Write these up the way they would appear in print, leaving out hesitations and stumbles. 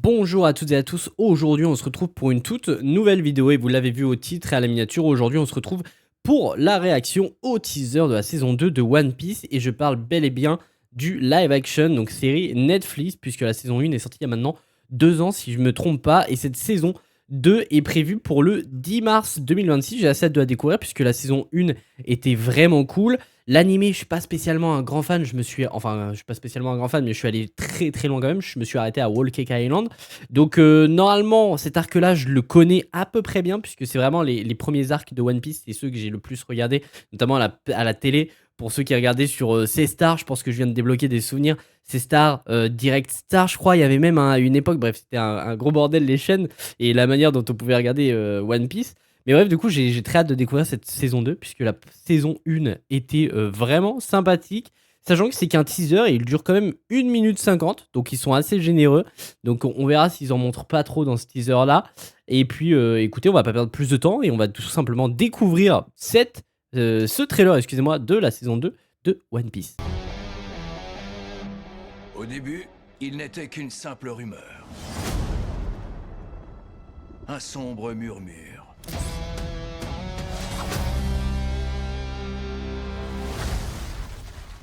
Bonjour à toutes et à tous, aujourd'hui on se retrouve pour une toute nouvelle vidéo et vous l'avez vu au titre et à la miniature, aujourd'hui on se retrouve pour la réaction au teaser de la saison 2 de One Piece et je parle bel et bien du live action, donc série Netflix, puisque la saison 1 est sortie il y a maintenant 2 ans si je me trompe pas, et cette saison 2 est prévue pour le 10 mars 2026, j'ai assez hâte de la découvrir puisque la saison 1 était vraiment cool. L'animé, je suis pas spécialement un grand fan, je suis pas spécialement un grand fan, mais je suis allé très très loin quand même, je me suis arrêté à Whole Cake Island. Donc normalement, cet arc-là, je le connais à peu près bien, puisque c'est vraiment les premiers arcs de One Piece, c'est ceux que j'ai le plus regardé, notamment à la télé. Pour ceux qui regardaient sur C-Star, je pense que je viens de débloquer des souvenirs. C-Star, Direct Star, je crois, il y avait même une époque, bref, c'était un gros bordel les chaînes, et la manière dont on pouvait regarder One Piece. Mais bref, du coup, j'ai très hâte de découvrir cette saison 2, puisque la saison 1 était vraiment sympathique. Sachant que c'est qu'un teaser et il dure quand même 1 minute 50, donc ils sont assez généreux. Donc on verra s'ils en montrent pas trop dans ce teaser-là. Et puis, écoutez, on va pas perdre plus de temps et on va tout simplement découvrir ce trailer, excusez-moi, de la saison 2 de One Piece. Au début, il n'était qu'une simple rumeur. Un sombre murmure.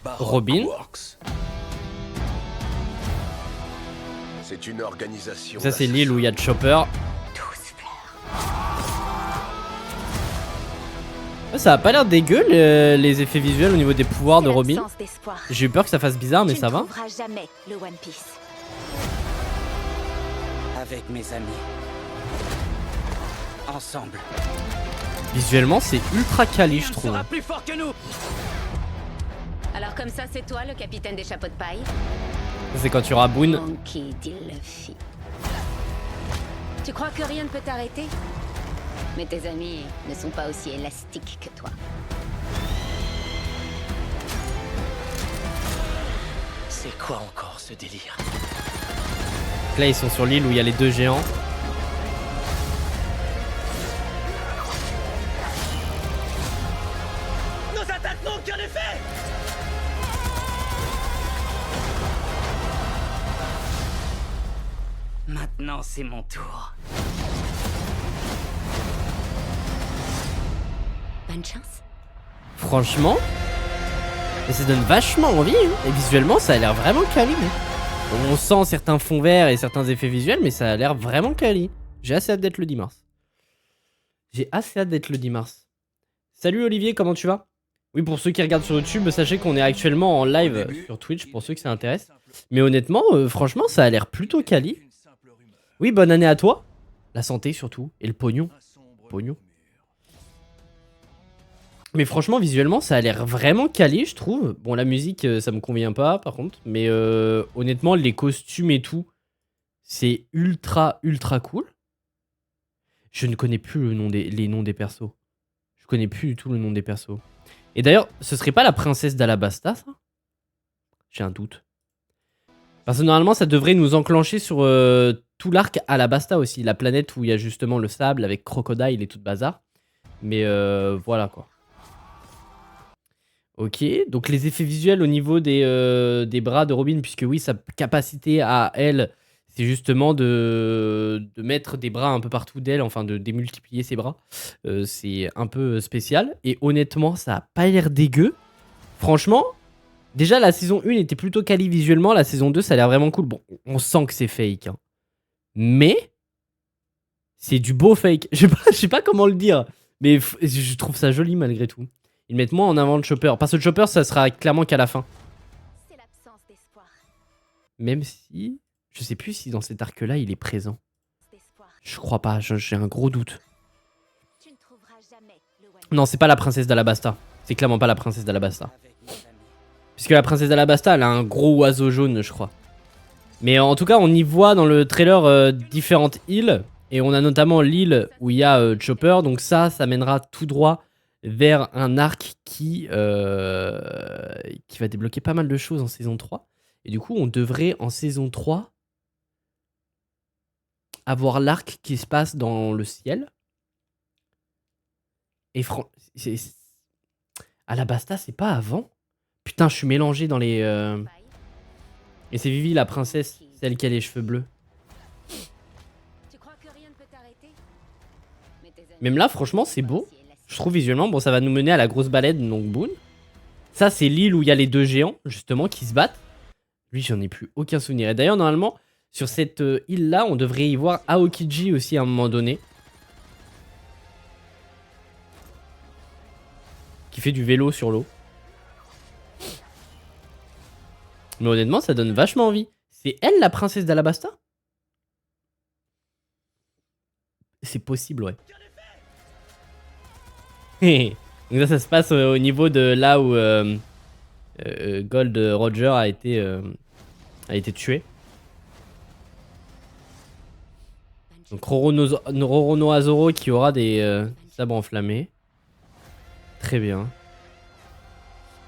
Robin. C'est une organisation. Ça, c'est l'île où il y a Chopper. Ça a pas l'air dégueu les effets visuels au niveau des pouvoirs de Robin. J'ai eu peur que ça fasse bizarre, mais ça va. Jamais le One Piece. Avec mes amis. Ensemble. Visuellement, c'est ultra quali, je trouve. Sera plus fort que nous. Alors comme ça, c'est toi le capitaine des chapeaux de paille? C'est quand tu auras Boone. Monkey D. Luffy. Tu crois que rien ne peut t'arrêter? Mais tes amis ne sont pas aussi élastiques que toi. C'est quoi encore ce délire? Là, ils sont sur l'île où il y a les deux géants. Nos attaques n'ont aucun effet. Maintenant, c'est mon tour. Bonne chance. Franchement, ça donne vachement envie. Hein. Et visuellement, ça a l'air vraiment quali. On sent certains fonds verts et certains effets visuels, mais ça a l'air vraiment quali. J'ai assez hâte d'être le 10 mars. J'ai assez hâte d'être le 10 mars. Salut Olivier, comment tu vas? Oui, pour ceux qui regardent sur YouTube, sachez qu'on est actuellement en live sur Twitch, pour ceux que ça intéresse. Mais honnêtement, franchement, ça a l'air plutôt quali. Oui, bonne année à toi. La santé surtout, et le pognon. Pognon. Mais franchement, visuellement, ça a l'air vraiment quali, je trouve. Bon, la musique, ça me convient pas, par contre. Mais honnêtement, les costumes et tout, c'est ultra, ultra cool. Je ne connais plus les noms des persos. Je connais plus du tout le nom des persos. Et d'ailleurs, ce serait pas la princesse d'Alabasta, ça? J'ai un doute. Parce que normalement, ça devrait nous enclencher sur tout l'arc Alabasta aussi. La planète où il y a justement le sable avec Crocodile et tout le bazar. Mais voilà, quoi. Ok, donc les effets visuels au niveau des bras de Robin, puisque oui, sa capacité à elle, c'est justement de mettre des bras un peu partout d'elle, enfin de démultiplier ses bras. C'est un peu spécial. Et honnêtement, ça a pas l'air dégueu. Franchement, déjà la saison 1 était plutôt quali visuellement, la saison 2 ça a l'air vraiment cool. Bon, on sent que c'est fake, hein. Mais c'est du beau fake. Je sais pas comment le dire, mais je trouve ça joli malgré tout. Ils mettent moins en avant le Chopper. Parce que le Chopper, ça sera clairement qu'à la fin. C'est l'absence d'espoir. Même si... Je sais plus si dans cet arc-là, il est présent. Je crois pas, j'ai un gros doute. Tu ne trouveras jamais le One Piece. Non, c'est pas la princesse d'Alabasta. C'est clairement pas la princesse d'Alabasta. Puisque la princesse d'Alabasta, elle a un gros oiseau jaune, je crois. Mais en tout cas, on y voit dans le trailer différentes îles. Et on a notamment l'île où il y a Chopper. Donc ça mènera tout droit vers un arc qui va débloquer pas mal de choses en saison 3. Et du coup, on devrait, en saison 3, avoir l'arc qui se passe dans le ciel. Et Alabasta, c'est pas avant? Putain, je suis mélangé dans les... Et c'est Vivi, la princesse, celle qui a les cheveux bleus. Même là, franchement, c'est beau. Je trouve visuellement, bon, ça va nous mener à la grosse baleine, donc Boone. Ça, c'est l'île où il y a les deux géants, justement, qui se battent. Lui, j'en ai plus aucun souvenir. Et d'ailleurs, normalement, sur cette île-là, on devrait y voir Aokiji aussi à un moment donné. Qui fait du vélo sur l'eau. Mais honnêtement, ça donne vachement envie. C'est elle, la princesse d'Alabasta? C'est possible, ouais. Donc là, ça se passe au niveau de là où Gold Roger a été tué. Donc Roronoa Zoro qui aura des sabres enflammés. Très bien.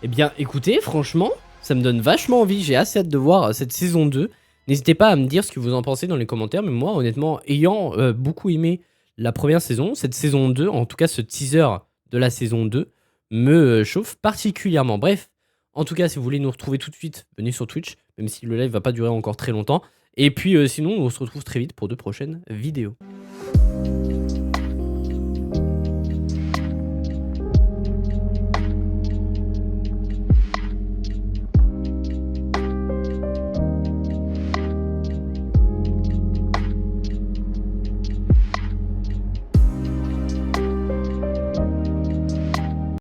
Eh bien, écoutez, franchement, ça me donne vachement envie. J'ai assez hâte de voir cette saison 2. N'hésitez pas à me dire ce que vous en pensez dans les commentaires. Mais moi, honnêtement, ayant beaucoup aimé la première saison, cette saison 2, en tout cas ce teaser de la saison 2, me chauffe particulièrement. Bref, en tout cas, si vous voulez nous retrouver tout de suite, venez sur Twitch, même si le live va pas durer encore très longtemps. Et puis sinon, on se retrouve très vite pour de prochaines vidéos.